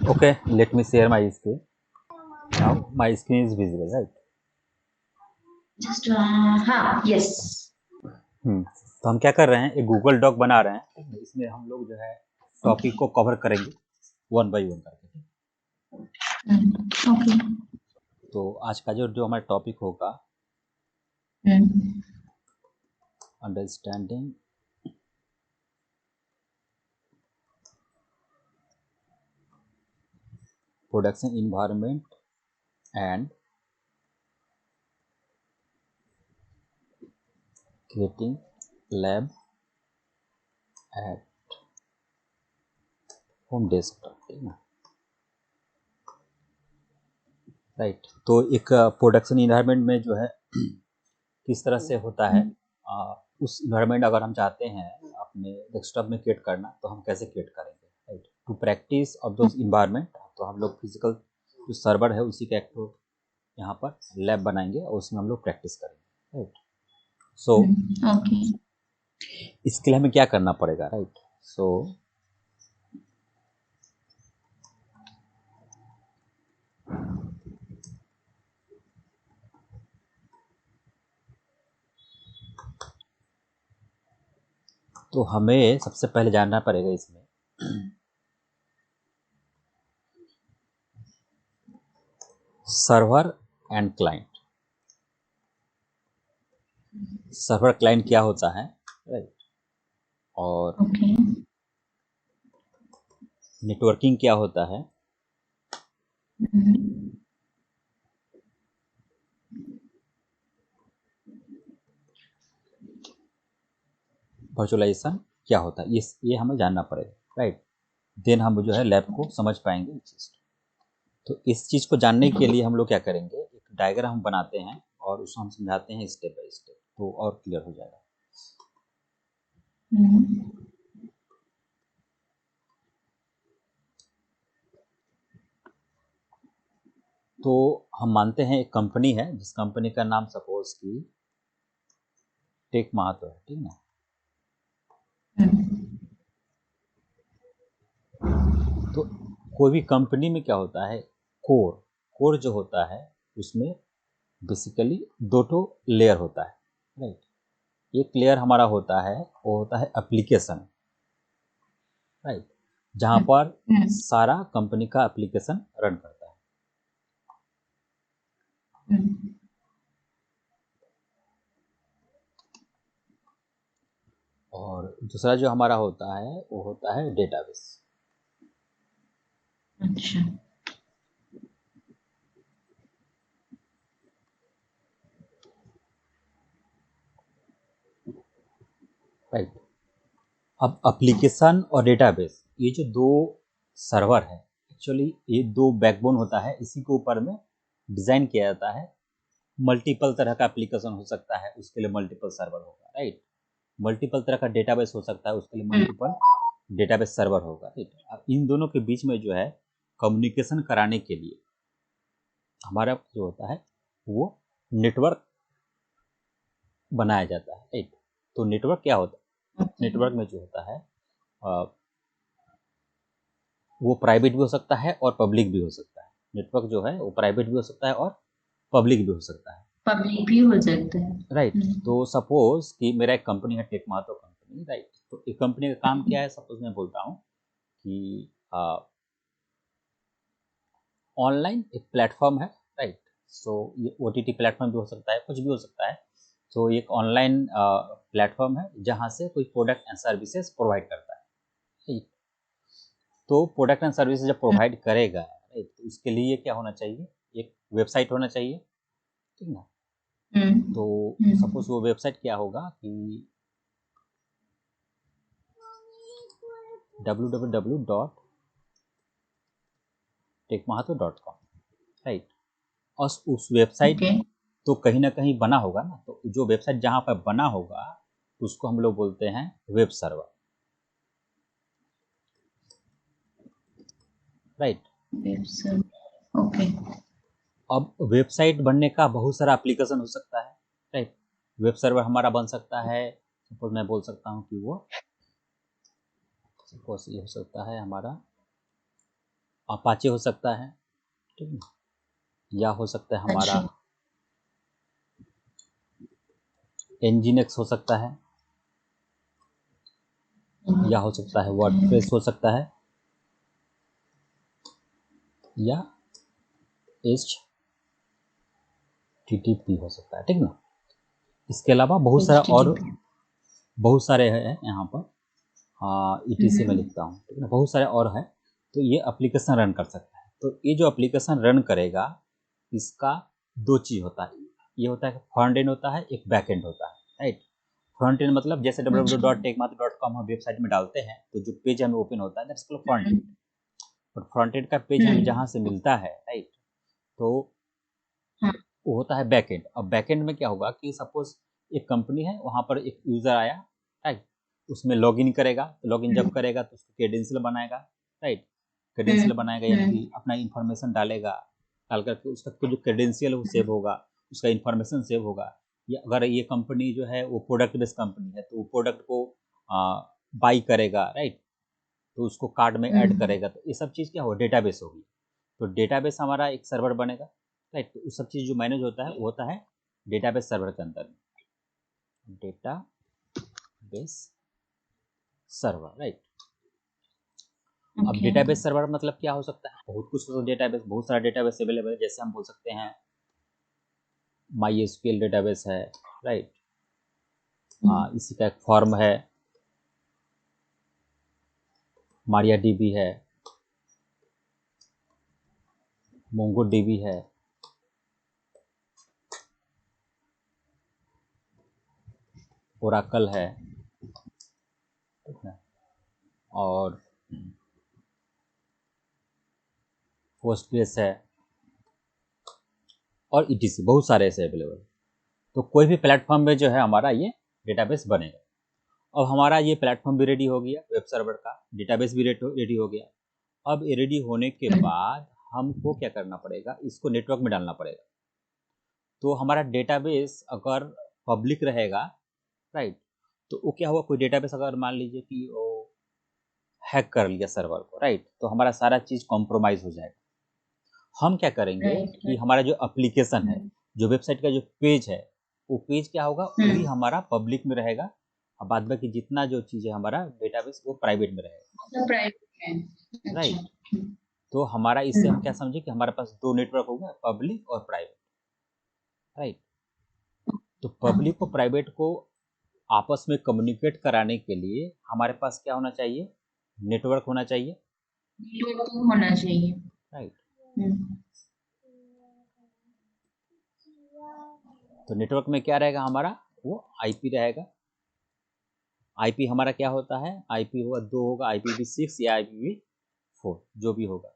Okay, let me share my screen. Now my screen is visible, right? Just हाँ, yes. तो हम क्या कर रहे हैं, एक गूगल डॉक बना रहे हैं। इसमें हम लोग जो है टॉपिक Okay. को कवर करेंगे वन बाय वन करके। Okay. तो आज का जो हमारा टॉपिक होगा, understanding production environment and creating lab at home desktop, ठीक ना? राइट। तो एक प्रोडक्शन इन्वायरमेंट में जो है किस तरह से होता है, उस इन्वायरमेंट अगर हम चाहते हैं अपने डेस्कटॉप में क्रिएट करना, तो हम कैसे क्रिएट करेंगे, right? To practice of those environment, तो हम लोग फिजिकल जो सर्वर है उसी का एक यहाँ पर लैब बनाएंगे और उसमें हम लोग प्रैक्टिस करेंगे, राइट? सो Okay. इसके लिए हमें क्या करना पड़ेगा, राइट? सो तो हमें सबसे पहले जानना पड़ेगा इसमें server and client. Server client क्या होता है, राइट? और Okay. नेटवर्किंग क्या होता है, वर्चुअलाइजेशन क्या होता है, ये हमें जानना पड़ेगा, राइट? देन हम जो है लैब को समझ पाएंगे इस चीज़ को। तो इस चीज़ को जानने के लिए हम लोग क्या करेंगे, एक डायग्राम बनाते हैं और उसको हम समझाते हैं स्टेप बाय स्टेप, तो और क्लियर हो जाएगा। तो हम मानते हैं एक कंपनी है, जिस कंपनी का नाम सपोज की टेक महातो है, ठीक ना? तो कोई भी कंपनी में क्या होता है, कोर जो होता है उसमें बेसिकली दो तो लेयर होता है, राइट? एक लेयर हमारा होता है, वो होता है एप्लीकेशन, राइट? जहां पर सारा कंपनी का एप्लीकेशन रन करता है। और दूसरा जो हमारा होता है वो होता है डेटाबेस। अच्छा। राइट। अब एप्लीकेशन और डेटाबेस, ये जो दो सर्वर है, एक्चुअली ये दो बैकबोन होता है, इसी के ऊपर में डिजाइन किया जाता है। मल्टीपल तरह का एप्लीकेशन हो सकता है, उसके लिए मल्टीपल सर्वर होगा, राइट? मल्टीपल तरह का डेटाबेस हो सकता है, उसके लिए मल्टीपल डेटाबेस सर्वर होगा, राइट? अब इन दोनों के बीच में जो है कम्युनिकेशन कराने के लिए हमारा जो होता है वो नेटवर्क बनाया जाता है, राइट? तो नेटवर्क क्या होता है, नेटवर्क में जो होता है वो प्राइवेट भी हो सकता है और पब्लिक भी हो सकता है। नेटवर्क जो है वो प्राइवेट भी हो सकता है और पब्लिक भी हो सकता है, पब्लिक भी हो सकता है। राइट? तो सपोज कि मेरा एक कंपनी है, टेक महातो कंपनी, राइट? तो एक कंपनी का काम क्या है, सपोज मैं बोलता हूँ कि ऑनलाइन एक प्लेटफॉर्म है, राइट? सो ये OTT प्लेटफॉर्म भी हो सकता है, कुछ भी हो सकता है। तो एक ऑनलाइन प्लेटफॉर्म है जहाँ से कोई प्रोडक्ट एंड सर्विसेज प्रोवाइड करता है, ठीक? तो प्रोडक्ट एंड सर्विसेज जब प्रोवाइड करेगा, राइट, तो उसके लिए क्या होना चाहिए, एक वेबसाइट होना चाहिए, ठीक ना? तो सपोज वो वेबसाइट क्या होगा कि www.techmahato.com, राइट? और उस वेबसाइट ओके। तो कहीं ना कहीं बना होगा ना, तो जो वेबसाइट जहाँ पर बना होगा उसको हम लोग बोलते हैं वेब सर्वर, राइट? ओके। अब वेबसाइट बनने का बहुत सारा एप्लीकेशन हो सकता है, राइट? वेब सर्वर हमारा बन सकता है, सपोज मैं बोल सकता हूँ कि वो सपोज ये हो सकता है हमारा अपाचे हो सकता है, ठीक है, या हो सकता है हमारा अच्छा। एनजीनेक्स हो सकता है, या हो सकता है वर्डप्रेस हो सकता है, या HTTP हो सकता है, ठीक ना। इसके अलावा बहुत सारा और HTTP। बहुत सारे हैं यहाँ पर, ETC में लिखता हूँ, ठीक है ना, बहुत सारे और है। तो ये एप्लीकेशन रन कर सकता है। तो ये जो एप्लीकेशन रन करेगा, इसका दो चीज़ होता है, ये होता है फ्रंट एंड होता है, एक बैक एंड होता है, राइट। फ्रंट एंड मतलब जैसे www.techmatra.com हम वेबसाइट में डालते हैं तो जो पेज हमें ओपन होता है दैट्स कॉल्ड फ्रंट एंड। और फ्रंट एंड का पेज हमें जहाँ से मिलता है, राइट, तो हाँ। वो होता है बैक एंड। अब बैक एंड में क्या होगा कि सपोज एक कंपनी है, वहाँ पर एक यूज़र आया, राइट, उसमें लॉगिन करेगा, तो लॉगिन जब करेगा तो उसको क्रेडेंशियल बनाएगा, राइट, क्रेडेंशियल बनाएगा यानी कि अपना इंफॉर्मेशन डालेगा, डाल करके उसका जो क्रेडेंशियल वो सेव होगा, उसका इंफॉर्मेशन सेव होगा। या अगर ये कंपनी जो है वो प्रोडक्ट बेस्ड कंपनी है तो वो प्रोडक्ट को बाई करेगा, राइट, तो उसको कार्ड में ऐड करेगा, तो ये सब चीज़ क्या हो, डेटाबेस होगी। तो डेटाबेस हमारा एक सर्वर बनेगा, राइट, तो उस सब चीज़ जो मैनेज होता है वो होता है डेटाबेस सर्वर के अंदर, डेटाबेस सर्वर, राइट। अब डेटाबेस सर्वर मतलब क्या हो सकता है, बहुत कुछ हो, डेटाबेस बहुत सारा डेटाबेस अवेलेबल है। जैसे हम बोल सकते हैं MySQL डेटाबेस है, राइट, इसी का एक फॉर्म है, MariaDB है, MongoDB है, Oracle है, ठीक है, और Postgres है, और ETC बहुत सारे ऐसे अवेलेबल। तो कोई भी प्लेटफॉर्म में जो है हमारा ये डेटाबेस बनेगा। अब हमारा ये प्लेटफॉर्म भी रेडी हो गया, वेब सर्वर का डेटाबेस भी रेडी हो गया। अब ये रेडी होने के बाद हमको क्या करना पड़ेगा, इसको नेटवर्क में डालना पड़ेगा। तो हमारा डेटाबेस अगर पब्लिक रहेगा, राइट, तो वो क्या हुआ, कोई डेटाबेस अगर मान लीजिए कि वो हैक कर लिया सर्वर को, राइट, तो हमारा सारा चीज़ कॉम्प्रोमाइज़ हो जाएगा। हम क्या करेंगे कि हमारा जो एप्लीकेशन है, जो वेबसाइट का जो पेज है, वो पेज क्या होगा, वही हमारा पब्लिक में रहेगा, और बाद बाकी जितना जो चीज़ है हमारा डेटाबेस वो प्राइवेट में रहेगा, प्राइवेट है। अच्छा। राइट। तो हमारा इससे हम क्या समझे कि हमारे पास दो नेटवर्क हो गया, पब्लिक और प्राइवेट, राइट। तो पब्लिक को प्राइवेट को आपस में कम्युनिकेट कराने के लिए हमारे पास क्या होना चाहिए, नेटवर्क होना चाहिए, नेटवर्क तो होना चाहिए। राइट। हम्म। तो नेटवर्क में क्या रहेगा हमारा, वो आईपी रहेगा। आईपी हमारा क्या होता है, आईपी होगा दो होगा, IPv6 या IPv4 जो भी होगा,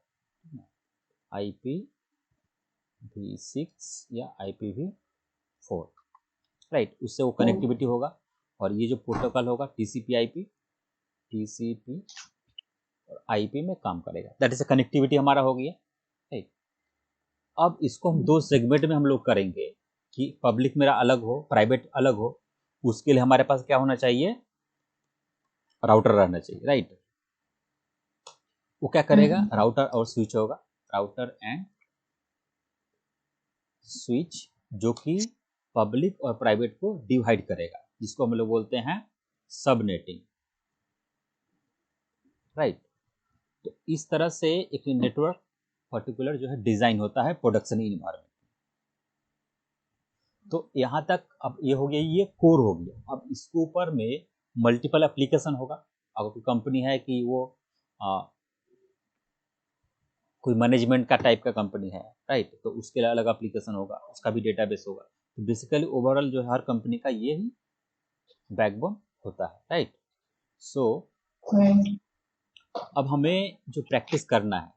IPv6 या IPv4, राइट, उससे वो कनेक्टिविटी होगा। और ये जो प्रोटोकॉल होगा टीसीपी और आईपी में काम करेगा, दैट इज कनेक्टिविटी हमारा हो गया, राइट। अब इसको हम दो सेगमेंट में हम लोग करेंगे कि पब्लिक मेरा अलग हो, प्राइवेट अलग हो। उसके लिए हमारे पास क्या होना चाहिए, राउटर रहना चाहिए, राइट। वो क्या करेगा, राउटर और स्विच होगा, राउटर एंड स्विच, जो कि पब्लिक और प्राइवेट को डिवाइड करेगा, जिसको हम लोग बोलते हैं सबनेटिंग, राइट। तो इस तरह से एक नेटवर्क पर्टिकुलर जो है डिजाइन होता है प्रोडक्शन इन्वायरमेंट। तो यहाँ तक अब ये हो गया, ये कोर हो गया। अब इसके ऊपर में मल्टीपल एप्लीकेशन होगा। अगर कोई कंपनी है कि वो कोई मैनेजमेंट का टाइप का कंपनी है, राइट, तो उसके लिए अलग एप्लीकेशन होगा, उसका भी डेटाबेस होगा। तो बेसिकली ओवरऑल जो है हर कंपनी का ये ही बैकबोन होता है, राइट। सो अब हमें जो प्रैक्टिस करना है,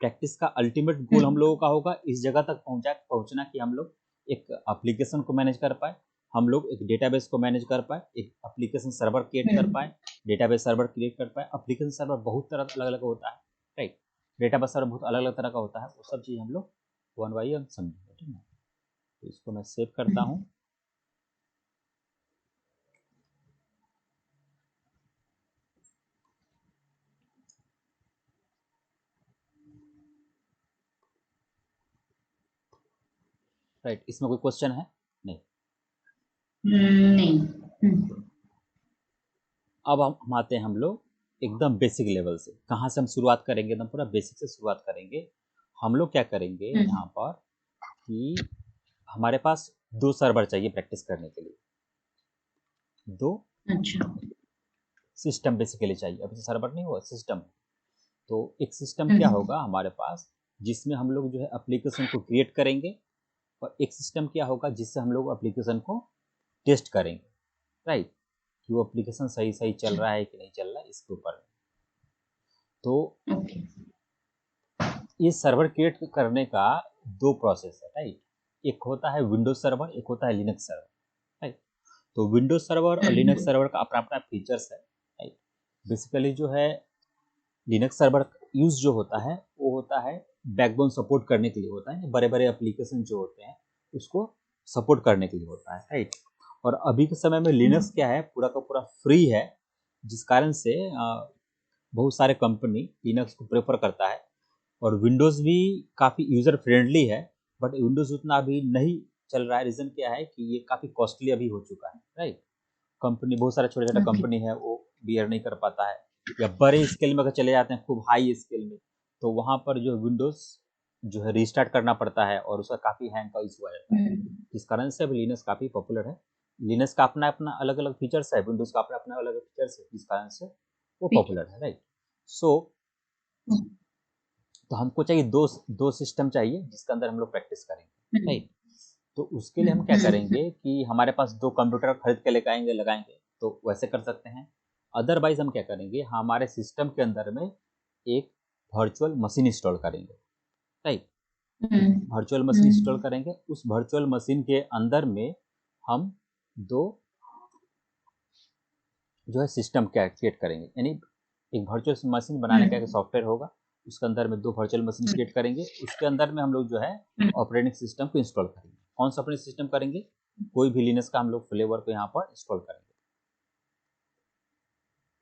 प्रैक्टिस का अल्टीमेट गोल हम लोगों का होगा इस जगह तक पहुंचना कि हम लोग एक एप्लीकेशन को मैनेज कर पाए, हम लोग एक डेटाबेस को मैनेज कर पाए, एक एप्लीकेशन सर्वर क्रिएट कर पाए, डेटाबेस सर्वर क्रिएट कर पाए। एप्लीकेशन सर्वर बहुत तरह अलग अलग होता है, राइट, डेटाबेस सर्वर बहुत अलग अलग तरह का होता है। वो सब चीज़ हम लोग वन बाई वन समझेंगे, ठीक है। तो इसको मैं सेव करता हूँ। राइट, इसमें कोई क्वेश्चन है? नहीं। नहीं। अब हम आते हैं हम लोग एकदम बेसिक लेवल से। कहाँ से हम शुरुआत करेंगे? एकदम पूरा बेसिक से शुरुआत करेंगे। हम लोग क्या करेंगे यहाँ पर कि हमारे पास 2 सर्वर चाहिए प्रैक्टिस करने के लिए। 2 अच्छा। सिस्टम बेसिकली चाहिए। अभी सर्वर नहीं हुआ, सिस्टम। तो एक सिस्टम क्या हम्म। होगा हमारे पास, जिसमें हम लोग जो है एप्लीकेशन को क्रिएट करेंगे, और एक सिस्टम क्या होगा जिससे हम लोग एप्लीकेशन को टेस्ट करेंगे, राइट, कि वो एप्लीकेशन सही सही चल अच्छा। रहा है कि नहीं चल रहा है, इसके ऊपर। तो ओके। ये सर्वर क्रिएट करने का 2 प्रोसेस है, राइट। एक होता है विंडोज सर्वर, एक होता है लिनक्स सर्वर, राइट। तो विंडोज सर्वर और लिनक्स सर्वर का अपना अपना फीचर्स है, राइट। बेसिकली जो है लिनक्स सर्वर यूज जो होता है वो होता है बैकबोन सपोर्ट करने के लिए होता है, बड़े बड़े एप्लीकेशन जो होते हैं उसको सपोर्ट करने के लिए होता है, राइट। और अभी के समय में लिनक्स क्या है, पूरा का पूरा फ्री है, जिस कारण से बहुत सारे कंपनी लिनक्स को प्रेफर करता है। और विंडोज़ भी काफ़ी यूज़र फ्रेंडली है, बट विंडोज़ उतना अभी नहीं चल रहा है। रीज़न क्या है कि ये काफ़ी कॉस्टली अभी हो चुका है, राइट। कंपनी, बहुत सारा छोटा छोटा ओके। कंपनी है, वो बियर नहीं कर पाता है, या बड़े स्केल में अगर चले जाते हैं खूब हाई स्केल में, तो वहाँ पर जो विंडोज़ जो है रीस्टार्ट करना पड़ता है, और उसका काफ़ी हैंग का इशू आ जाता है। जिस कारण से अभी लिनक्स काफ़ी पॉपुलर है। लिनक्स का अपना अपना अलग अलग फीचर्स है, विंडोज़ का अपना अपना अलग अलग फीचर्स है, जिस कारण से वो पॉपुलर है, राइट। सो तो हमको चाहिए दो सिस्टम चाहिए जिसके अंदर हम लोग प्रैक्टिस करेंगे, राइट। तो उसके लिए हम क्या करेंगे कि हमारे पास 2 कंप्यूटर खरीद के लेके आएंगे, लगाएंगे, तो वैसे कर सकते हैं। अदरवाइज हम क्या करेंगे, हमारे सिस्टम के अंदर में एक वर्चुअल मशीन इंस्टॉल करेंगे, राइट। वर्चुअल मशीन इंस्टॉल करेंगे, उस वर्चुअल मशीन के अंदर में हम 2 जो है सिस्टम क्या क्रिएट करेंगे, यानी एक वर्चुअल मशीन बनाने का एक सॉफ्टवेयर होगा, उसके अंदर में 2 वर्चुअल मशीन क्रिएट करेंगे, उसके अंदर में हम लोग जो है ऑपरेटिंग सिस्टम को इंस्टॉल करेंगे। कौन सा ऑपरेटिंग सिस्टम करेंगे? कोई भी लिनक्स का हम लोग फ्लेवर को यहाँ पर इंस्टॉल करेंगे।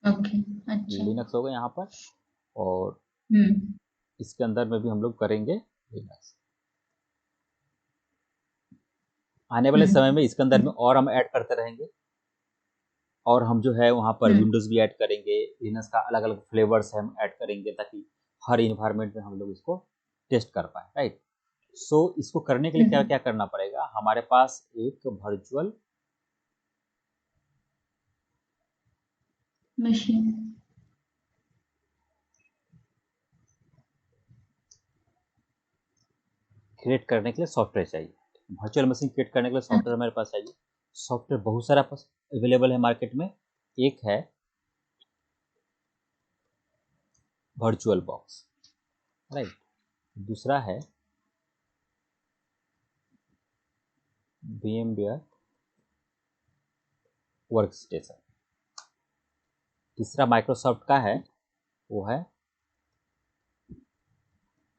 ओके। अच्छा। लिनक्स होगा यहाँ पर, और हम्म। इसके अंदर में भी हम लोग करेंगे लिनक्स। आने वाले समय में इसके अंदर में और हम ऐड करते रहेंगे, और हम जो है वहाँ पर विंडोज़ भी ऐड करेंगे, लिनक्स का अलग अलग फ्लेवर्स हम ऐड करेंगे, ताकि हर इन्वायरमेंट में हम लोग इसको टेस्ट कर पाए, राइट। सो इसको करने के लिए क्या क्या करना पड़ेगा, हमारे पास एक वर्चुअल मशीन। क्रिएट करने के लिए सॉफ्टवेयर चाहिए। वर्चुअल मशीन क्रिएट करने के लिए सॉफ्टवेयर हमारे पास चाहिए। सॉफ्टवेयर बहुत सारा अवेलेबल है मार्केट में। एक है वर्चुअल बॉक्स, राइट। दूसरा है VMware वर्क स्टेशन। तीसरा माइक्रोसॉफ्ट का है, वो है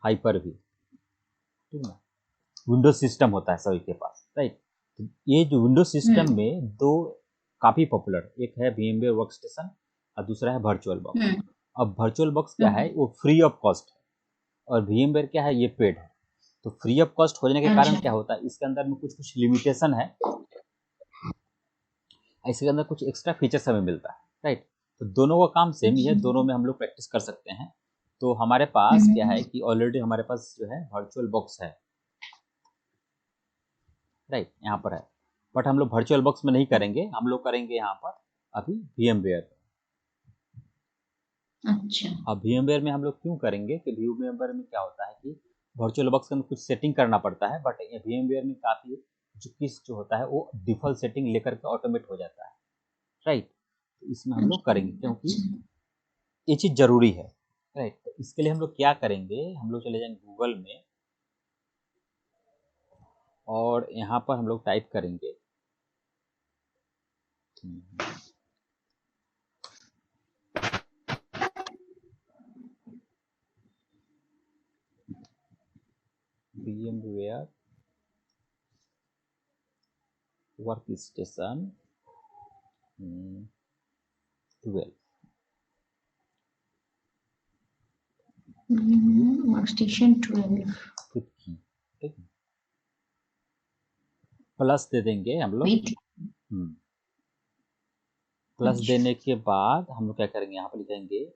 हाइपर वी, ठीक है। विंडोज सिस्टम होता है सभी के पास, राइट। तो ये जो विंडोज सिस्टम में 2 काफ़ी पॉपुलर, एक है VMware वर्क स्टेशन और दूसरा है वर्चुअल बॉक्स। अब वर्चुअल बॉक्स क्या है, वो फ्री ऑफ कॉस्ट है, और VMware क्या है, ये पेड है। तो फ्री ऑफ कॉस्ट होने के कारण अच्छा। क्या होता है, इसके अंदर में कुछ कुछ लिमिटेशन है, इसके अंदर कुछ एक्स्ट्रा फीचर्स हमें मिलता है, राइट। तो दोनों का काम सेम ही है, दोनों में हम लोग प्रैक्टिस कर सकते हैं। तो हमारे पास क्या है कि ऑलरेडी हमारे पास जो है वर्चुअल बॉक्स है, राइट, यहाँ पर है। बट हम लोग वर्चुअल बॉक्स में नहीं करेंगे, हम लोग करेंगे यहाँ पर अभी VMware। अच्छा। अब VMware में हम लोग क्यों करेंगे कि VMware में क्या होता है कि वर्चुअल बॉक्स के अंदर कुछ सेटिंग करना पड़ता है, बट VMware में काफ़ी जो होता है वो डिफ़ॉल्ट सेटिंग लेकर के ऑटोमेट हो जाता है, राइट। तो इसमें हम लोग करेंगे क्योंकि ये चीज़ ज़रूरी है, राइट। तो इसके लिए हम लोग क्या करेंगे, हम लोग चले जाएंगे गूगल में, और यहाँ पर हम लोग टाइप करेंगे VMware work station 12 work station 12। With की, ठीक है। प्लस दे देंगे हम लोग। वेट। प्लस अच्छा। देने के बाद हम लोग क्या करेंगे, यहाँ पर लिखेंगे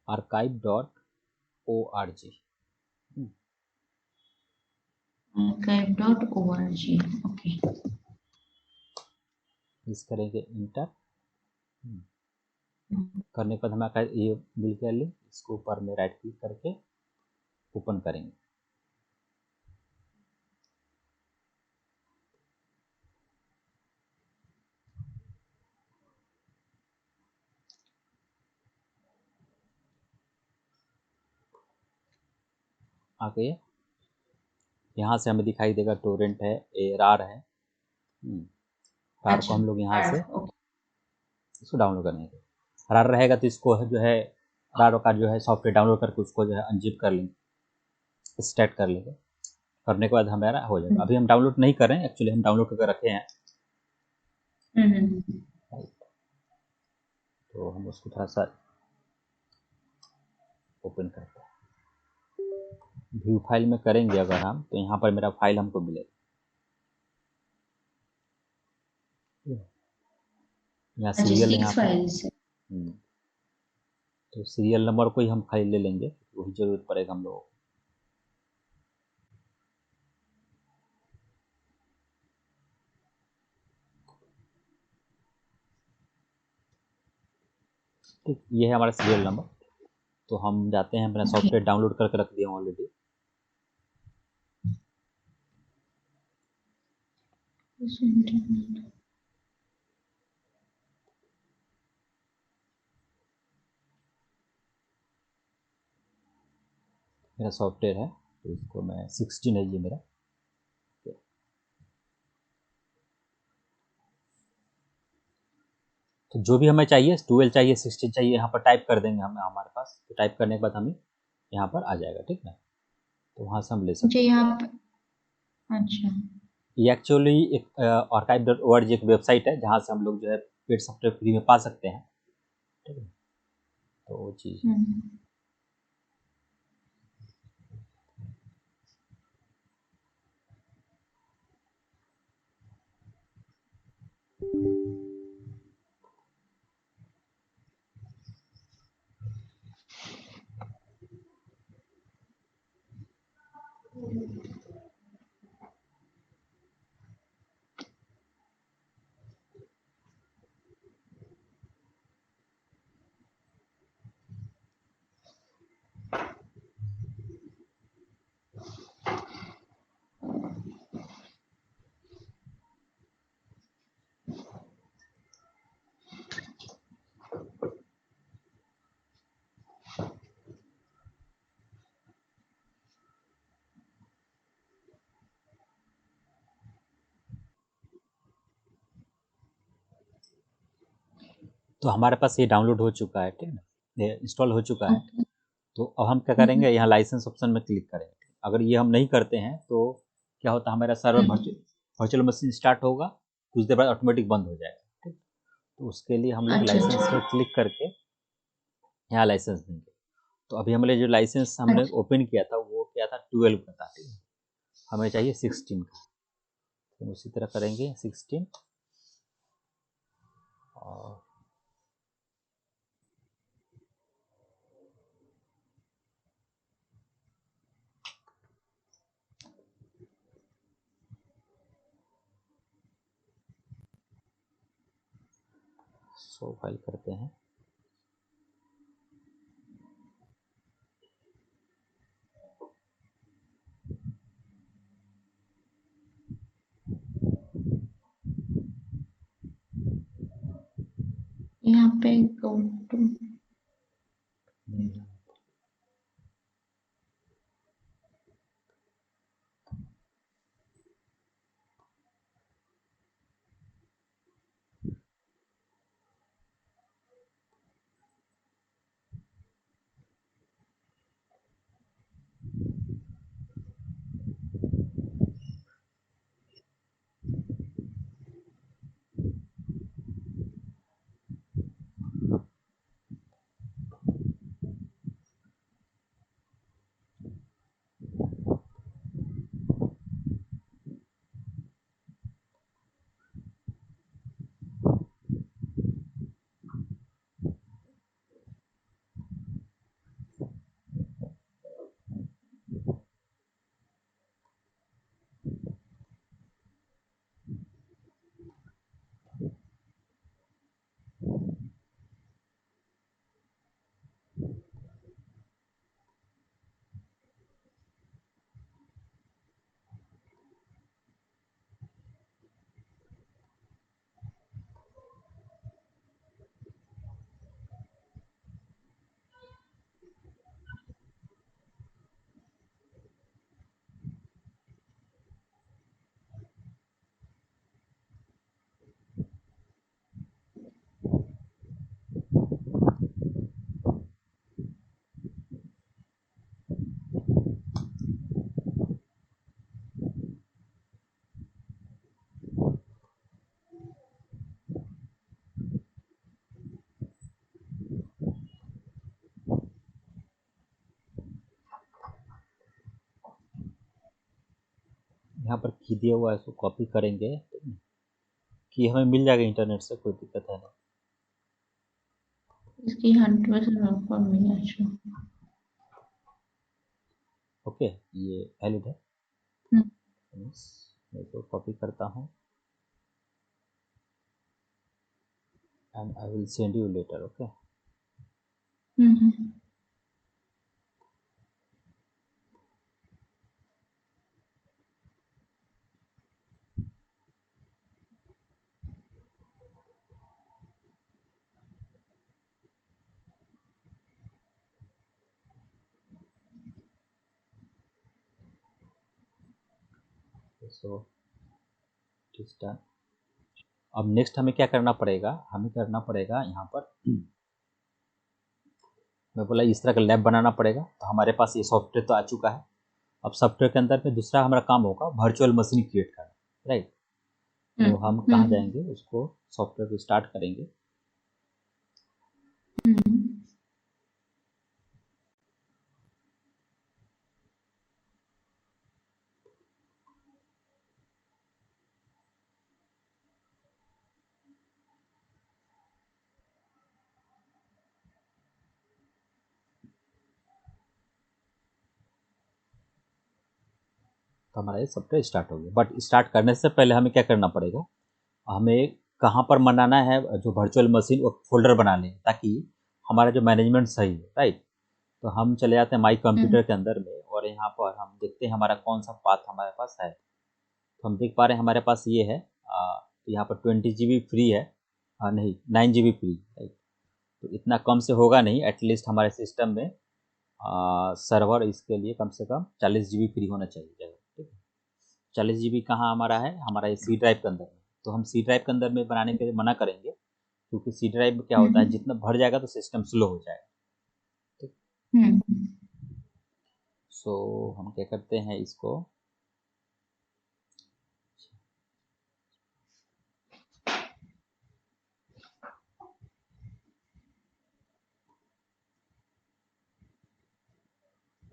archive.org। archive.org। ओके। इस करेंगे इंटर। करने के बाद हमारा ये मिल गया लिंक, इसको ऊपर में राइट क्लिक करके ओपन करेंगे। आ गए, यहाँ से हमें दिखाई देगा टोरेंट है, रार है। रार को अच्छा। हम लोग यहाँ से ओके। इसको डाउनलोड करेंगे। रार रहेगा तो इसको जो है रार का जो है सॉफ्टवेयर डाउनलोड करके उसको जो है अनजिप कर लेंगे, स्टार्ट कर लेंगे। करने के बाद हमारा हो जाएगा। अभी हम डाउनलोड नहीं कर रहे हैं, एक्चुअली हम डाउनलोड करके रखे हैं। तो हम उसको थोड़ा सा ओपन करते हैं। व्यू फाइल में करेंगे अगर हम, तो यहाँ पर मेरा फाइल हमको मिलेगा। यहाँ अच्छा, सीरियल, यहाँ 6 पर फाइल्स है। तो सीरियल नंबर को ही हम खाली ले लेंगे, वही जरूरत पड़ेगा हम लोगों को। ठीक, ये है हमारा सीरियल नंबर। तो हम जाते हैं, अपना ओके। सॉफ्टवेयर डाउनलोड करके रख दिया ऑलरेडी। मेरा सॉफ्टवेयर है, तो इसको मैं 16 है ये मेरा। तो जो भी हमें चाहिए, 12 चाहिए, 16 चाहिए, यहाँ पर टाइप कर देंगे हमें हमारे पास। तो टाइप करने के बाद हमें यहाँ पर आ जाएगा, ठीक ना। तो वहाँ से हम ले अच्छा, सकते हैं। यहाँ पे। अच्छा। ये एक्चुअली एक archive.org एक वेबसाइट है, जहाँ से हम लोग जो है पेड सॉफ्टवेयर फ्री में पा सकते हैं, ठीक है। तो वो चीज़ है। तो हमारे पास ये डाउनलोड हो चुका है, ठीक है, ये इंस्टॉल हो चुका है। ओके। तो अब हम क्या करेंगे, यहाँ लाइसेंस ऑप्शन में क्लिक करेंगे। अगर ये हम नहीं करते हैं तो क्या होता है, हमारा सर्वर वर्चुअल मशीन स्टार्ट होगा, कुछ देर बाद ऑटोमेटिक बंद हो जाएगा, ठीक। तो उसके लिए हम लोग अच्छा। लाइसेंस अच्छा। पर क्लिक करके यहाँ लाइसेंस देंगे। तो अभी हमने जो लाइसेंस हमने अच्छा। ओपन किया था वो क्या था, 12 का था, ठीक है। हमें चाहिए 16 का। तो उसी तरह करेंगे 16 और शो फाइल करते हैं। यहाँ पे go to। यहाँ पर की दिया हुआ है, इसको कॉपी करेंगे, कि हमें मिल जाएगा इंटरनेट से, कोई दिक्कत है नहीं। इसकी 100% ऑफर मिली। अच्छा। ओके, ये वैलिड है। हम्म, मैं इसको कॉपी करता हूँ and I will send you later. Okay, hmm, so it is done. अब नेक्स्ट हमें क्या करना पड़ेगा, हमें करना पड़ेगा यहाँ पर मैं बोला इस तरह का लैब बनाना पड़ेगा। तो हमारे पास ये सॉफ्टवेयर तो आ चुका है। अब सॉफ्टवेयर के अंदर में दूसरा हमारा काम होगा वर्चुअल मशीन क्रिएट करना, राइट। तो हम कहाँ हम्म, जाएंगे, उसको सॉफ्टवेयर को स्टार्ट करेंगे। हम्म। तो हमारा ये सॉफ्टवेयर स्टार्ट हो गया। बट स्टार्ट करने से पहले हमें क्या करना पड़ेगा, हमें कहाँ पर बनाना है जो वर्चुअल मशीन, वो फोल्डर बना लें ताकि हमारा जो मैनेजमेंट सही है, राइट। तो हम चले जाते हैं माई कंप्यूटर के अंदर में, और यहाँ पर हम देखते हैं हमारा कौन सा पाथ हमारे पास है। तो हम देख पा रहे हैं हमारे पास ये है, तो यहाँ पर 20 GB फ्री है, नहीं 9 GB फ्री, राइट। तो इतना कम से होगा नहीं, एटलीस्ट हमारे सिस्टम में सर्वर इसके लिए कम से कम 40 GB फ्री होना चाहिए जगह, ठीक है। 40 GB कहाँ हमारा है, हमारा ये सी ड्राइव के अंदर में। तो हम सी ड्राइव के अंदर में बनाने के लिए मना करेंगे, क्योंकि सी ड्राइव में क्या होता है, जितना भर जाएगा तो सिस्टम स्लो हो जाएगा, ठीक। हम्म, सो हम क्या करते हैं इसको,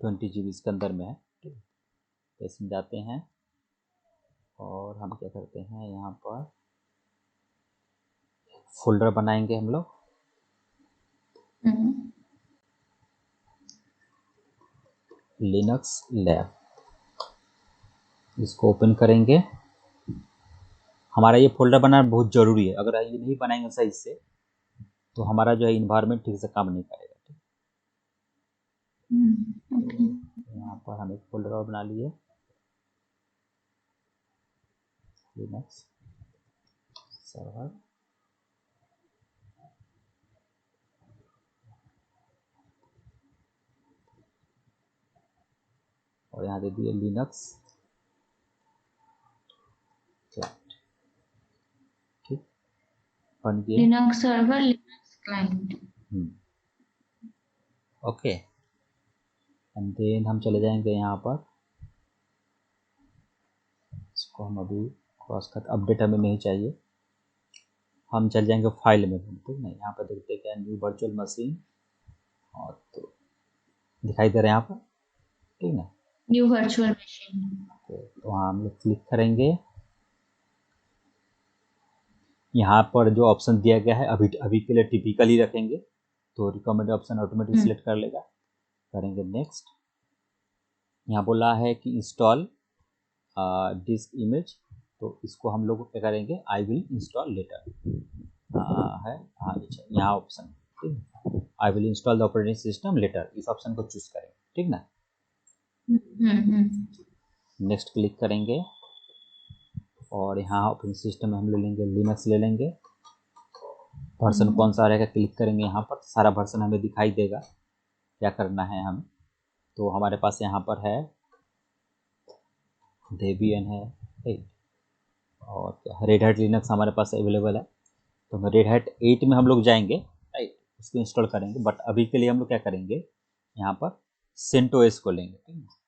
$20 इसके अंदर में है, ठीक है। तो इसमें जाते हैं और हम क्या करते हैं, यहाँ पर फोल्डर बनाएंगे हम लोग, हम्म, लिनक्स लैब। इसको ओपन करेंगे। हमारा ये फोल्डर बनाना बहुत ज़रूरी है, अगर ये नहीं बनाएंगे सही से तो हमारा जो है इन्वायरमेंट ठीक से काम नहीं करेगा, ठीक। ओके। तो यहाँ पर हम एक फोल्डर और बना लिए, लिनक्स सर्वर, और यहाँ दे दिए लिनक्स क्लाइंट, ठीक, बन गए। Linux server, Linux client. Okay, and then हम चले जाएंगे यहाँ पर, इसको हम अभी क्रॉस कर, अपडेट हमें नहीं चाहिए, हम चल जाएंगे फाइल में, ठीक है। यहाँ पर देखते हैं क्या, न्यू वर्चुअल मशीन, और तो दिखाई दे रहा है यहाँ पर, ठीक है। New virtual machine. तो वहाँ हम लोग क्लिक करेंगे। यहाँ पर जो ऑप्शन दिया गया है अभी अभी के लिए टिपिकल ही रखेंगे, तो रिकमेंडेड ऑप्शन ऑटोमेटिक सिलेक्ट कर लेगा। करेंगे नेक्स्ट। यहाँ बोला है कि इंस्टॉल डिस्क इमेज, तो इसको हम लोग क्या करेंगे, आई विल इंस्टॉल लेटर है, हाँ यहाँ ऑप्शन, ठीक, I will install the operating system later, इस ऑप्शन को चूज करेंगे, ठीक ना। नेक्स्ट क्लिक करेंगे, और यहाँ ऑपरेटिंग सिस्टम में हम ले लेंगे लिनक्स ले लेंगे। वर्सन कौन सा रहेगा क्लिक करेंगे, यहाँ पर सारा वर्सन हमें दिखाई देगा, क्या करना है हमें। तो हमारे पास यहाँ पर है डेबियन है, राइट, और रेड हैट लिनक्स हमारे पास अवेलेबल है। तो हम रेड हैट 8 में हम लोग जाएंगे, राइट, उसको इंस्टॉल करेंगे। बट अभी के लिए हम लोग क्या करेंगे, यहाँ पर सेंटोस को लेंगे, ठीक है।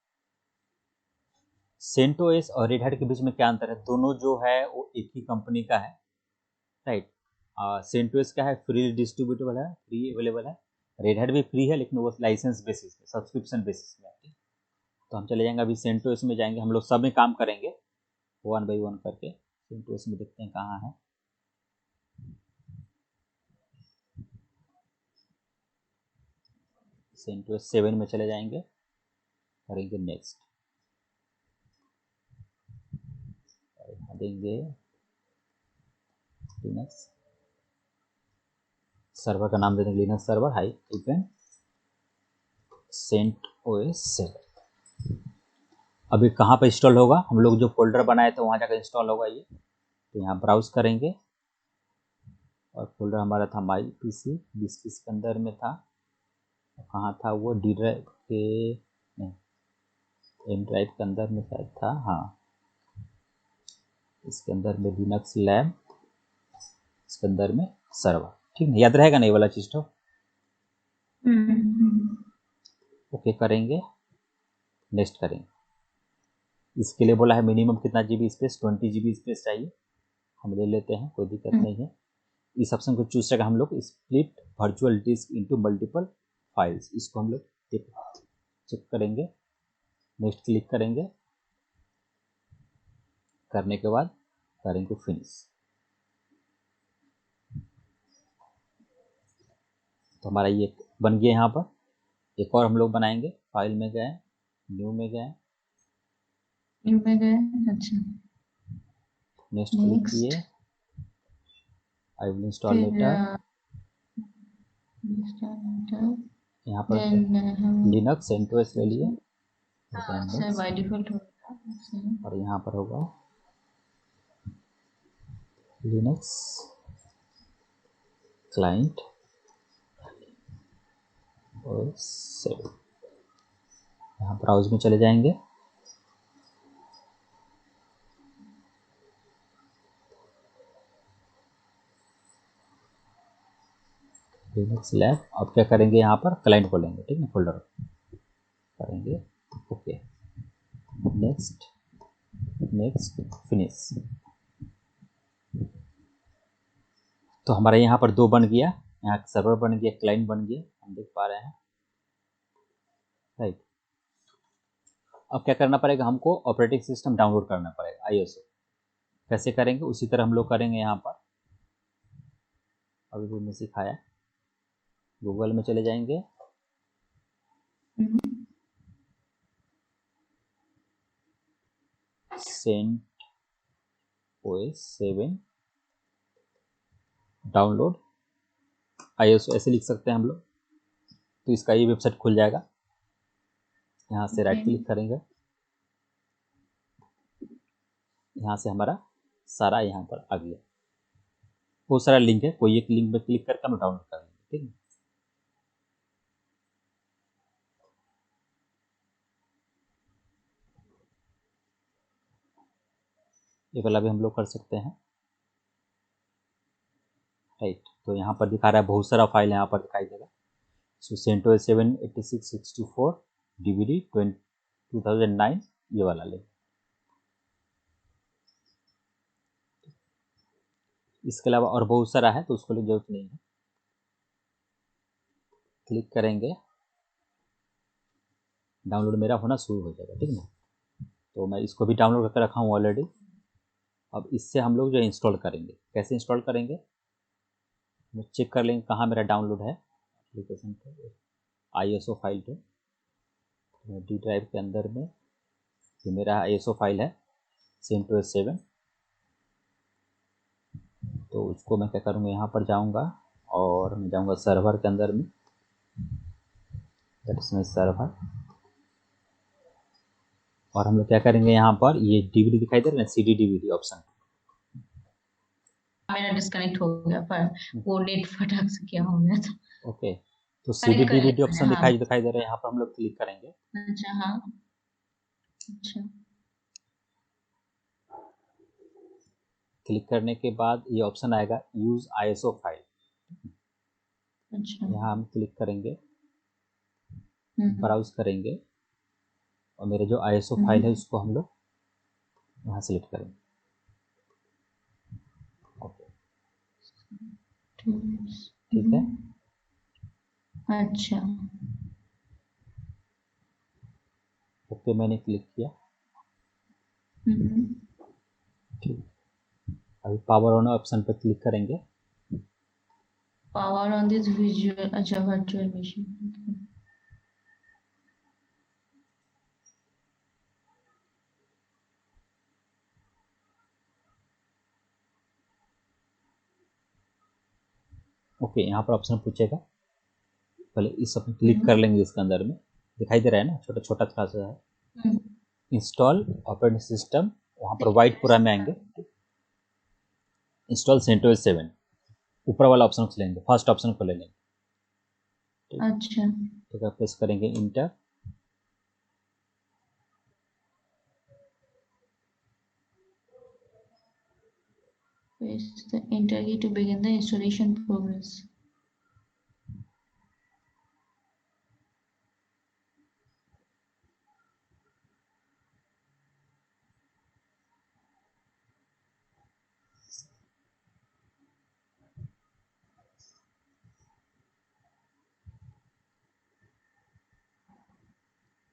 सेंटोस और रेड हैट के बीच में क्या अंतर है, दोनों जो है वो एक ही कंपनी का है, राइट। सेंटोस क्या है, फ्री डिस्ट्रीब्यूटेबल है, फ्री अवेलेबल है। रेड हैट भी फ्री है, लेकिन वो लाइसेंस बेसिस पे, सब्सक्रिप्शन बेसिस में है, ठीक। तो हम चले जाएंगे अभी सेंटोस में जाएंगे, हम लोग सब में काम करेंगे। वन बाई वन करके CentOS में देखते हैं कहाँ है। CentOS 7 में चले जाएंगे, करेंगे नेक्स्ट, देंगे लिनक्स सर्वर का नाम दे देंगे Linux server high open CentOS 7। अभी कहाँ पर इंस्टॉल होगा, हम लोग जो फोल्डर बनाए थे वहाँ जाकर इंस्टॉल होगा ये। तो यहाँ ब्राउज करेंगे और फोल्डर हमारा था माई पीसी, जिस पीसी के अंदर में था, कहाँ था वो, डी ड्राइव के नहीं, एम ड्राइव के अंदर में शायद था, हाँ इसके अंदर में लिनक्स लैब, इसके अंदर में सर्वर, ठीक है, याद रहेगा नहीं वाला चीज तो। ओके करेंगे, नेक्स्ट करेंगे। इसके लिए बोला है मिनिमम कितना जीबी स्पेस, 20 GB स्पेस चाहिए, हम ले लेते हैं, कोई दिक्कत नहीं है। इस ऑप्शन को चूज करके हम लोग split virtual disc into multiple files, इसको हम लोग चेक करेंगे, नेक्स्ट क्लिक करेंगे, करने के बाद करेंगे फिनिश। तो हमारा ये बन गया। यहाँ पर एक और हम लोग बनाएंगे, फाइल में गए, न्यू में गए, अच्छा नेक्स्ट क्लिक किए, आई विल इंस्टॉल लेटर, यहाँ पर लिनक्स CentOS ले लिए, बाय डिफॉल्ट होगा, और यहाँ पर होगा लिनक्स क्लाइंट OS 7। यहाँ ब्राउज में चले जाएंगे, लिनक्स लैब। अब क्या करेंगे, यहाँ पर क्लाइंट खोलेंगे, ठीक है, फोल्डर करेंगे, ओके नेक्स्ट, नेक्स्ट फिनिश। तो हमारा यहाँ पर दो बन गया, यहाँ सर्वर बन गया, क्लाइंट बन गया, हम देख पा रहे हैं, राइट। अब क्या करना पड़ेगा, हमको ऑपरेटिंग सिस्टम डाउनलोड करना पड़ेगा, ISO। कैसे करेंगे, उसी तरह हम लोग करेंगे। यहाँ पर अभी मैंने सिखाया, गूगल में चले जाएंगे, CentOS 7 डाउनलोड ISO, ऐसे लिख सकते हैं हम लोग। तो इसका ये वेबसाइट खुल जाएगा, यहाँ से राइट क्लिक करेंगे, यहाँ से हमारा सारा यहाँ पर आ गया, बहुत सारा लिंक है, कोई एक लिंक में क्लिक करके हम डाउनलोड कर लेंगे, ठीक है। ये वाला भी हम लोग कर सकते हैं, राइट। तो यहाँ पर दिखा रहा है बहुत सारा फाइल यहाँ पर दिखाई देगा। सो CentOS 7 8664 DVD 2009, ये वाला लिंक। इसके अलावा और बहुत सारा है, तो उसको जरूरत नहीं है, क्लिक करेंगे, डाउनलोड मेरा होना शुरू हो जाएगा, ठीक है। तो मैं इसको भी डाउनलोड करके रखा हूँ ऑलरेडी। अब इससे हम लोग जो इंस्टॉल करेंगे, कैसे इंस्टॉल करेंगे, मैं चेक कर लेंगे कहाँ मेरा डाउनलोड है एप्लीकेशन पर, ISO फाइल पे, डी ड्राइव के अंदर में ये मेरा ISO फाइल है CentOS 7। तो उसको मैं क्या करूँगा, यहाँ पर जाऊँगा और मैं जाऊँगा सर्वर के अंदर में, दैट इज माई सर्वर, और हम लोग क्या करेंगे, यहाँ पर ये DVD दिखाई दे रहा है ना, CD DVD ऑप्शन, मेरा डिस्कनेक्ट हो गया, पर वो नेट फटक से क्या हो गया था। ओके। तो CD DVD ऑप्शन हाँ। दिखाई दे रहा है, यहाँ पर हम लोग क्लिक करेंगे। अच्छा हाँ, अच्छा क्लिक करने के बाद ये ऑप्शन आएगा यूज ISO फाइल, अच्छा, यहाँ हम क्लिक करेंगे, ब्राउज करेंगे, और मेरे जो ISO फाइल है उसको हम लोग यहाँ सेलेक्ट करेंगे, ओके ठीक है। अच्छा ओके मैंने क्लिक किया, ठीक, अभी पावर ऑन ऑप्शन पर क्लिक करेंगे। पावर ऑन दिस विजुअल, अच्छा वर्चुअल मशीन। ओके, यहाँ पर ऑप्शन पूछेगा, पहले इस पर क्लिक कर लेंगे। इसके अंदर में दिखाई दे रहा है ना, छोटा छोटा थोड़ा सा है, इंस्टॉल ऑपरेटिंग सिस्टम, वहाँ पर वाइट पूरा में आएंगे, इंस्टॉल सेंटोस 7, ऊपर वाला ऑप्शन को लेंगे, फर्स्ट ऑप्शन को ले लेंगे। अच्छा, ठीक है, प्रेस करेंगे inter. press the enter key to begin the installation progress.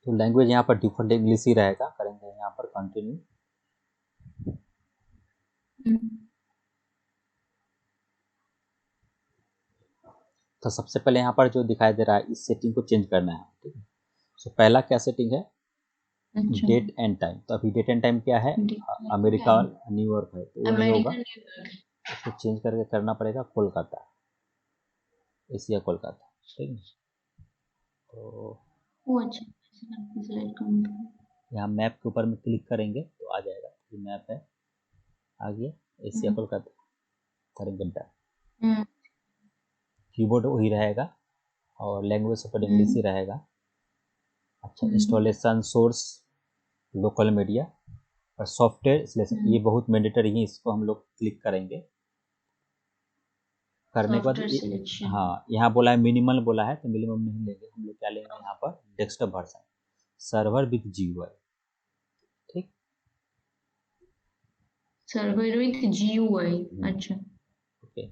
तो लैंग्वेज यहाँ पर डिफॉल्ट इंग्लिश ही रहेगा, करेंगे यहाँ पर कंटिन्यू। तो सबसे पहले यहाँ पर जो दिखाई दे रहा है, इस सेटिंग को चेंज करना है। ठीक है, तो पहला क्या सेटिंग है, अच्छा, डेट एंड टाइम। तो अभी डेट एंड टाइम क्या है, अमेरिका और न्यूयॉर्क है, तो वो नहीं होगा, इसको चेंज करके करना पड़ेगा कोलकाता, एशिया कोलकाता। ठीक है, तो वो अच्छा सिलेक्ट करूंगा। यहाँ मैप के ऊपर में क्लिक करेंगे तो आ जाएगा, ये मैप है, आ गया एशिया कोलकाता, करेंगे डन। कीबोर्ड वही रहेगा और लैंग्वेज पर इंग्लिश ही रहेगा। अच्छा, इंस्टॉलेशन सोर्स लोकल मीडिया और सॉफ्टवेयर इंस्टॉलेशन, ये बहुत मैंडेटरी है, इसको हम लोग क्लिक करेंगे। करने के बाद हाँ, यहाँ बोला है मिनिमल बोला है, तो मिनिमम नहीं लेंगे, हम लोग क्या लेंगे यहाँ पर desktop version, server with GUI. ठीक, सर्वर विद जीयूआई, अच्छा। ओके,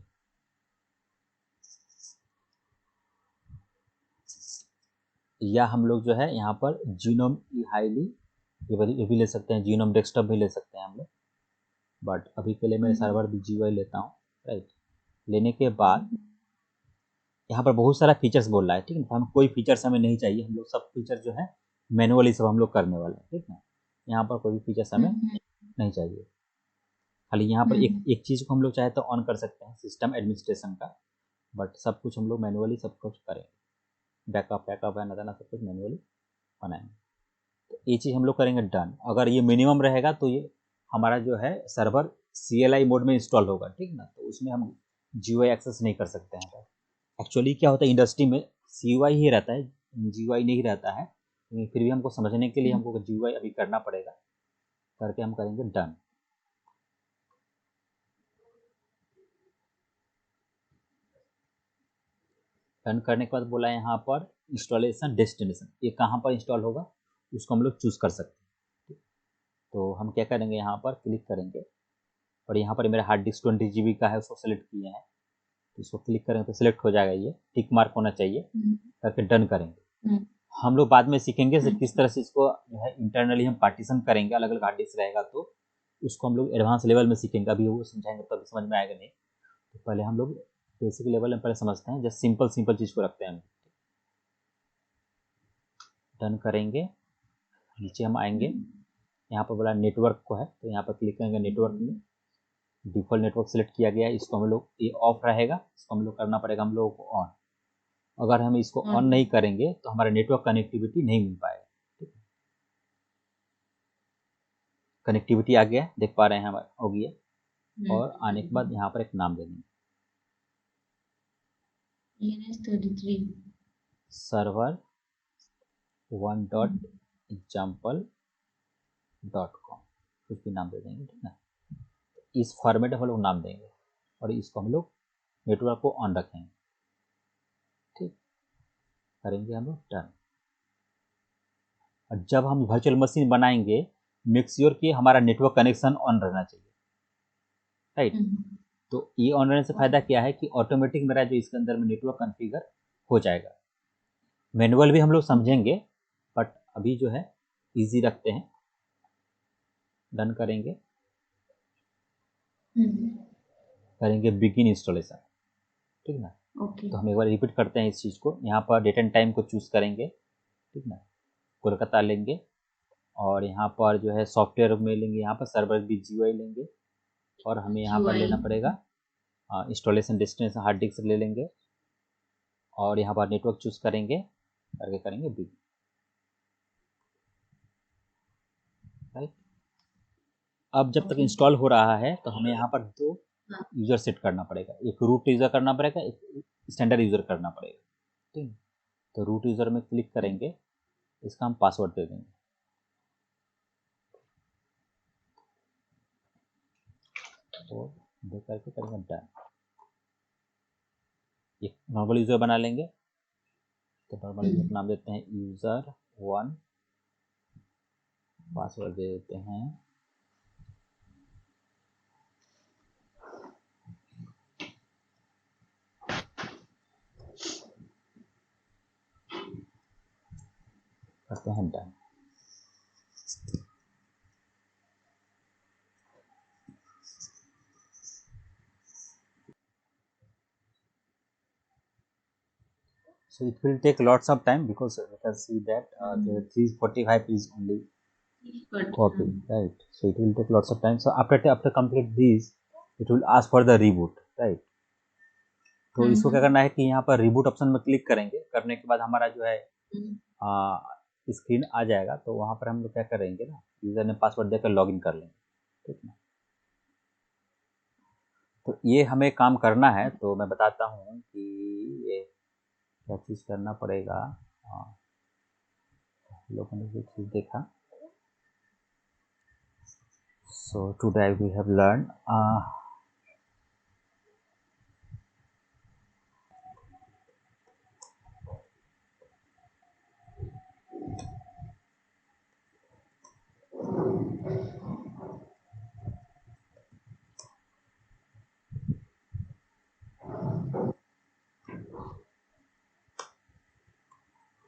या हम लोग जो है यहाँ पर जीनोम हाईली ये भी ले सकते हैं, जीनोम डेस्कटॉप भी ले सकते हैं हम लोग, बट अभी के लिए मैं सर्वर विद जीयूआई लेता हूँ। राइट, लेने के बाद यहाँ पर बहुत सारा फीचर्स बोल रहा है। ठीक है, हम कोई फीचर्स हमें नहीं चाहिए, हम लोग सब फीचर जो है मैनुअली सब हम लोग करने वाले हैं। ठीक है, यहाँ पर कोई भी फीचर्स हमें नहीं चाहिए, खाली यहाँ पर एक एक चीज़ को हम लोग चाहे तो ऑन कर सकते हैं, सिस्टम एडमिनिस्ट्रेशन का, बट सब कुछ हम लोग मैनुअली सब कुछ करेंगे, बैकअप है ना, सब कुछ मैनुअली बनाएंगे। तो ये चीज़ हम लोग करेंगे डन। अगर ये मिनिमम रहेगा तो ये हमारा जो है सर्वर CLI मोड में इंस्टॉल होगा। ठीक ना, तो उसमें हम GUI एक्सेस नहीं कर सकते हैं। एक्चुअली क्या होता है इंडस्ट्री में, CUI ही रहता है, GUI नहीं रहता है, लेकिन फिर भी हमको समझने के लिए हमको GUI अभी करना पड़ेगा, करके हम करेंगे डन। डन करने के बाद बोला यहाँ पर इंस्टॉलेशन डेस्टिनेशन, ये कहाँ पर इंस्टॉल होगा उसको हम लोग चूज़ कर सकते हैं। तो हम क्या करेंगे, यहाँ पर क्लिक करेंगे और यहाँ पर मेरा हार्ड डिस्क 20 GB का है, उसको सेलेक्ट किए हैं, तो इसको क्लिक करेंगे तो सिलेक्ट हो जाएगा, ये टिक मार्क होना चाहिए, करके डन करेंगे। हम लोग बाद में सीखेंगे से किस तरह से इसको जो है इंटरनली हम पार्टीशन करेंगे, अलग अलग हार्ड डिस्क रहेगा तो उसको हम लोग एडवांस लेवल में सीखेंगे, अभी वो समझाएंगे तो अभी समझ में आएगा नहीं। तो पहले हम लोग बेसिक लेवल में पहले समझते हैं, जस्ट सिंपल सिंपल चीज़ को रखते हैं हम। डन करेंगे, नीचे हम आएंगे, यहाँ पर बोला नेटवर्क को है, तो यहाँ पर क्लिक करेंगे, नेटवर्क में डिफॉल्ट नेटवर्क सेलेक्ट किया गया है, इसको हम लोग ये ऑफ रहेगा, इसको हम लोग करना पड़ेगा हम लोगों को ऑन। अगर हम इसको ऑन नहीं करेंगे तो हमारा नेटवर्क कनेक्टिविटी नहीं मिल पाएगा। कनेक्टिविटी आ गया, देख पा रहे हैं हमारा हो गया, और आने के बाद यहाँ पर एक नाम दे देंगे, सर्वर 1.example.com, कुछ भी नाम दे देंगे। ठीक है, इस फॉर्मेट में हम लोग नाम देंगे और इसको हम लोग नेटवर्क को ऑन रखेंगे। ठीक, करेंगे हम लोग डन। और जब हम वर्चुअल मशीन बनाएंगे, मेक श्योर कि हमारा नेटवर्क कनेक्शन ऑन रहना चाहिए। राइट, तो ये ऑन रहने से फायदा क्या है कि ऑटोमेटिक मेरा जो इसके अंदर में नेटवर्क कॉन्फ़िगर हो जाएगा। मैनुअल भी हम लोग समझेंगे, बट अभी जो है इजी रखते हैं। डन करेंगे, करेंगे बिगिन इंस्टॉलेशन, ठीक ना। ओके तो हम एक बार रिपीट करते हैं इस चीज़ को। यहाँ पर डेट एंड टाइम को चूज़ करेंगे, ठीक ना। कोलकाता लेंगे और यहाँ पर जो है सॉफ्टवेयर में लेंगे, यहाँ पर सर्वर भी GUI लेंगे और हमें यहाँ पर GUI लेना पड़ेगा इंस्टॉलेशन डेस्टिनेशन हार्ड डिस्क ले लेंगे और यहाँ पर नेटवर्क चूज़ करेंगे, करके करेंगे बिगिन, राइट। अब जब तक ओके इंस्टॉल हो रहा है तो हमें यहाँ पर दो हाँ यूज़र सेट करना पड़ेगा, एक रूट यूज़र करना पड़ेगा, एक स्टैंडर्ड यूज़र करना पड़ेगा, ठीक। तो रूट यूज़र में क्लिक करेंगे, इसका हम पासवर्ड दे देंगे, और दे करके करेंगे डन। एक नॉर्मल यूज़र बना लेंगे, तो नॉर्मल यूज़र नाम देते हैं user1, पासवर्ड दे देते हैं करते हैं done. So it will take lots of time because you can see that the 345 is only but copy, right. So it will take lots of time. So after complete this, it will ask for the reboot, right. तो इसको क्या करना है कि यहाँ पर reboot option में click करेंगे, करने के बाद हमारा जो है स्क्रीन आ जाएगा। तो वहाँ पर हम लोग क्या करेंगे ना, यूज़र ने पासवर्ड देकर लॉगिन कर लेंगे, ठीक है। तो ये हमें काम करना है, तो मैं बताता हूँ कि ये क्या चीज़ करना पड़ेगा। लोगों ने ये चीज़ देखा। So today we have learned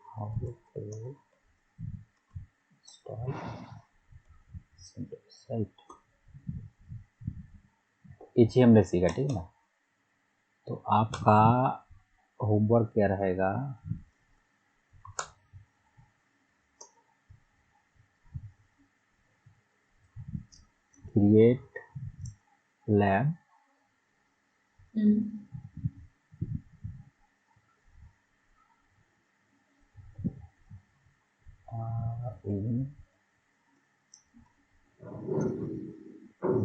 how to install site, ये चीज़ हमने सीखा, ठीक है ना। तो आपका होमवर्क क्या रहेगा, create lab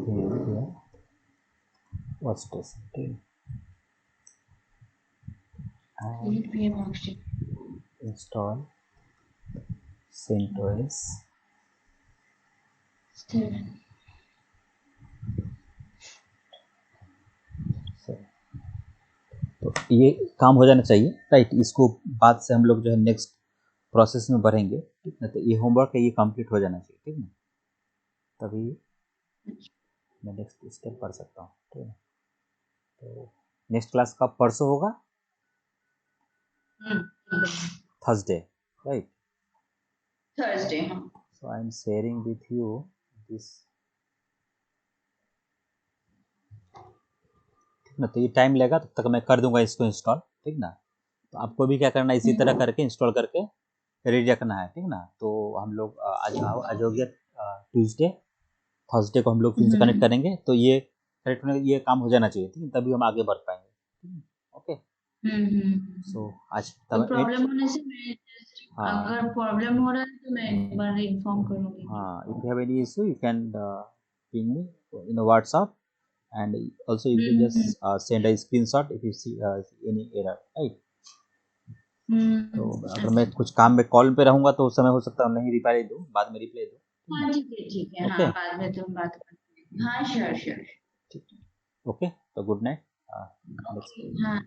in their workstation, ठीक है। create VM workstation. Install CentOS Still, से। तो ये काम हो जाना चाहिए, राइट। इसको बाद से हम लोग जो है नेक्स्ट प्रोसेस में बढ़ेंगे, ठीक है। तो ये होमवर्क है, ये कंप्लीट हो जाना चाहिए, ठीक है। तभी मैं नेक्स्ट स्टेप पढ़ सकता हूँ, ठीक है। तो नेक्स्ट क्लास का परसों होगा, थर्सडे, राइट। Thursday, हाँ. So I am sharing with you this, ठीक ना। तो ये टाइम लेगा, तब तक मैं कर दूंगा इसको इंस्टॉल, ठीक ना। तो आपको भी क्या करना है, इसी तरह करके इंस्टॉल करके रेडी रखना है, ठीक ना। तो हम लोग आज हो गया ट्यूसडे, थर्सडे को हम लोग फिर से कनेक्ट करेंगे। तो ये कनेक्ट होने ये काम हो जाना चाहिए, ठीक है, तभी हम आगे बढ़ पाएंगे, ठीक है। ओके, सो आज तो तब प्रॉब्लम होने से मैं हाँ अगर प्रॉब्लम हो रहा है तो मैं एक बार इन्फॉर्म करूंगी. हाँ, if you have any issue you can ping me in a WhatsApp, and also you can just send a screenshot if you see any error, right. तो अगर मैं कुछ काम में कॉल पे रहूंगा तो उस समय हो सकता है नहीं रिप्लाई दूं, बाद में रिप्लाई दूं, हाँ ठीक है हाँ ओके, बाद में तुम बात करते हैं. हाँ श्योर श्योर. ठीक, ओके। तो गुड नाइट, ओके हाँ.